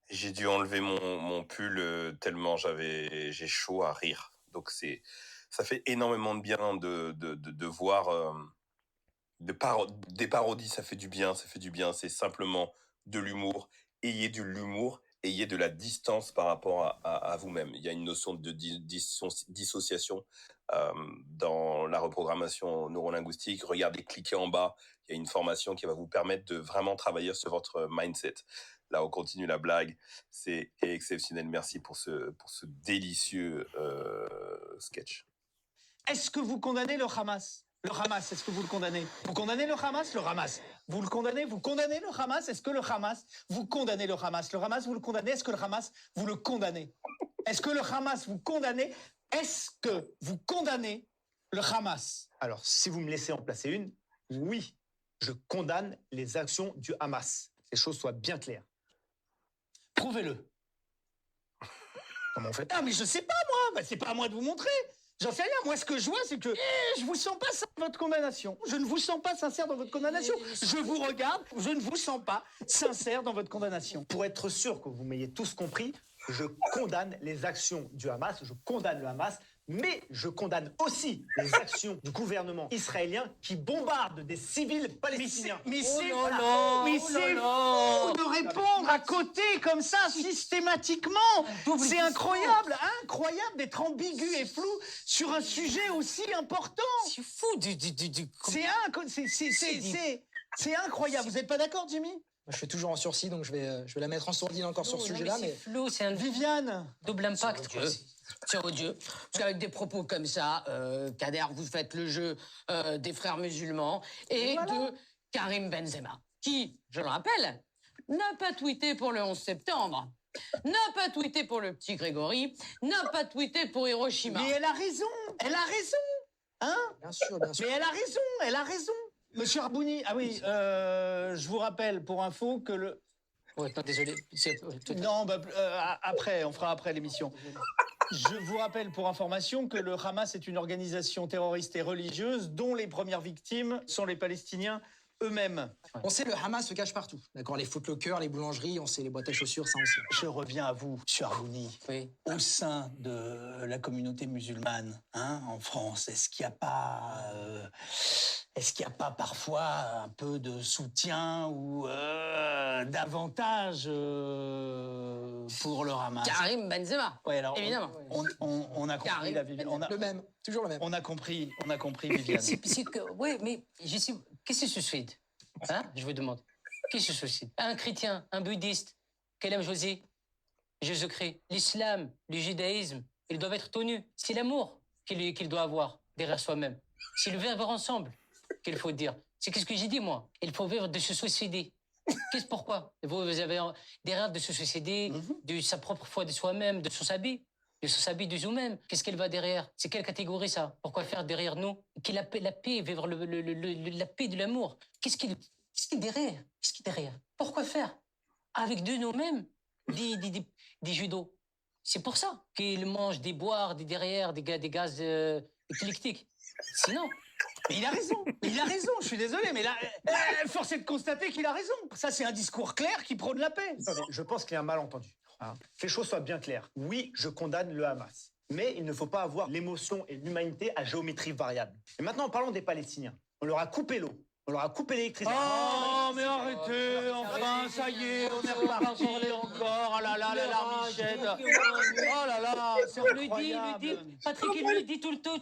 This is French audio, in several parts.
J'ai dû enlever mon pull tellement j'ai chaud à rire. Donc ça fait énormément de bien de voir des parodies, ça fait du bien, ça fait du bien. C'est simplement de l'humour. Ayez de l'humour, ayez de la distance par rapport à vous-même. Il y a une notion de dissociation dans la reprogrammation neurolinguistique. Regardez, cliquez en bas. Il y a une formation qui va vous permettre de vraiment travailler sur votre mindset. Là, on continue la blague. C'est exceptionnel. Merci pour ce délicieux sketch. Est-ce que vous condamnez le Hamas ? Le Hamas, est-ce que vous le condamnez ? Vous condamnez le Hamas ? Le Hamas. Vous le condamnez ? Vous condamnez le Hamas ? Est-ce que le Hamas, vous condamnez le Hamas ? Le Hamas, vous le condamnez ? Est-ce que le Hamas, vous le condamnez ? Est-ce que le Hamas, vous condamnez ? Est-ce que vous condamnez le Hamas ? Alors, si vous me laissez en placer une, oui, je condamne les actions du Hamas. Que les choses soient bien claires. Prouvez-le. Comment on fait ? Ah, mais je sais pas, moi. C'est pas à moi de vous montrer. J'en sais rien. Moi, ce que je vois, c'est que je vous sens pas sincère dans votre condamnation. Je ne vous sens pas sincère dans votre condamnation. Je vous regarde, je ne vous sens pas sincère dans votre condamnation. Pour être sûr que vous m'ayez tous compris, je condamne les actions du Hamas, je condamne le Hamas, mais je condamne aussi les actions du gouvernement israélien qui bombarde des civils palestiniens. Mais Oh c'est là là, mais oh c'est là fou là. de répondre à côté comme ça, systématiquement. double C'est discours. incroyable d'être ambigu et flou sur un sujet aussi important. C'est fou C'est incroyable. Vous n'êtes pas d'accord, Jimmy ? Je suis toujours en sursis, donc je vais la mettre en sourdine encore sur ce sujet-là. C'est flou, c'est un Viviane ? double impact. C'est odieux. Parce qu'avec des propos comme ça, Kader, vous faites le jeu des frères musulmans et de Karim Benzema, qui, je le rappelle, n'a pas tweeté pour le 11 septembre, n'a pas tweeté pour le petit Grégory, n'a pas tweeté pour Hiroshima. Mais elle a raison. Hein ? Bien sûr, bien sûr. Mais elle a raison. Monsieur Arbouni, ah oui, je vous rappelle pour info que le... Ouais, non, désolé. Non, après, on fera après l'émission. Je vous rappelle pour information que le Hamas est une organisation terroriste et religieuse dont les premières victimes sont les Palestiniens eux-mêmes. On sait, le Hamas se cache partout. D'accord, les footlockers, les boulangeries, on sait, les boîtes à chaussures, ça on sait. Je reviens à vous, monsieur Arbouni. Oui. Au sein de la communauté musulmane, en France, est-ce qu'il n'y a pas parfois un peu de soutien ou davantage pour le Hamas ? Karim Benzema, Ouais, alors, évidemment. On a compris la Viviane. Le même, toujours le même. On a compris Viviane. Oui, mais je sais, qu'est-ce qui se suicide ? Hein, je vous demande. Qui se suicide ? Un chrétien, un bouddhiste, quel aime Jésus-Christ. L'islam, le judaïsme, ils doivent être tenus. C'est l'amour qu'il doit avoir derrière soi-même. C'est le vivre ensemble qu'il faut dire. C'est qu'est-ce que j'ai dit, moi ? Il faut vivre de se suicider. Pourquoi ? Vous avez des rêves de se suicider, de sa propre foi de soi-même, de son sabbat de nous-mêmes. Qu'est-ce qu'elle va derrière ? C'est quelle catégorie, ça ? Pourquoi faire derrière nous ? La paix, vivre la paix de l'amour. Qu'est-ce qui est derrière ? Pourquoi faire ? Avec de nous-mêmes des judos. C'est pour ça qu'ils mangent des boires, des derrière, des gaz éclectiques. Sinon... Mais il a raison, je suis désolé, mais là, force est de constater qu'il a raison. Ça, c'est un discours clair qui prône la paix. Attendez, je pense qu'il y a un malentendu. Que les choses soient bien claires. Oui, je condamne le Hamas. Mais il ne faut pas avoir l'émotion et l'humanité à géométrie variable. Et maintenant, parlons des Palestiniens. On leur a coupé l'eau. On leur a coupé l'électricité. Oh, mais arrêtez, enfin, ça y est, on est reparti encore. Oh là là, la larmichette. Oh là là, c'est incroyable. Il le dit, Patrick, il le dit tout le temps.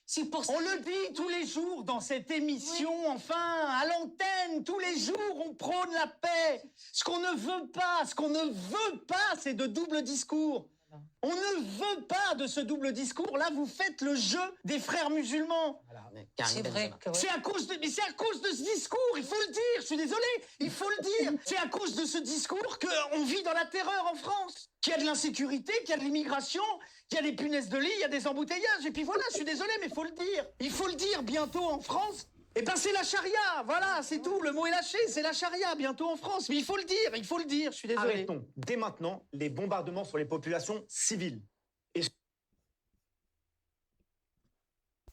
C'est pour ça. On le dit tous les jours dans cette émission, enfin, à l'antenne, tous les jours, on prône la paix. Ce qu'on ne veut pas, c'est de double discours. On ne veut pas de ce double discours. Là, vous faites le jeu des frères musulmans. C'est vrai. C'est à cause de ce discours, il faut le dire. Je suis désolé, il faut le dire. C'est à cause de ce discours qu'on vit dans la terreur en France. Qu'il y a de l'insécurité, qu'il y a de l'immigration, qu'il y a des punaises de lit, il y a des embouteillages. Et puis voilà, je suis désolé, mais il faut le dire. Il faut le dire bientôt en France. Eh ben c'est la charia, voilà, c'est tout. Le mot est lâché, c'est la charia bientôt en France. Mais il faut le dire, je suis désolé. Arrêtons dès maintenant les bombardements sur les populations civiles. Et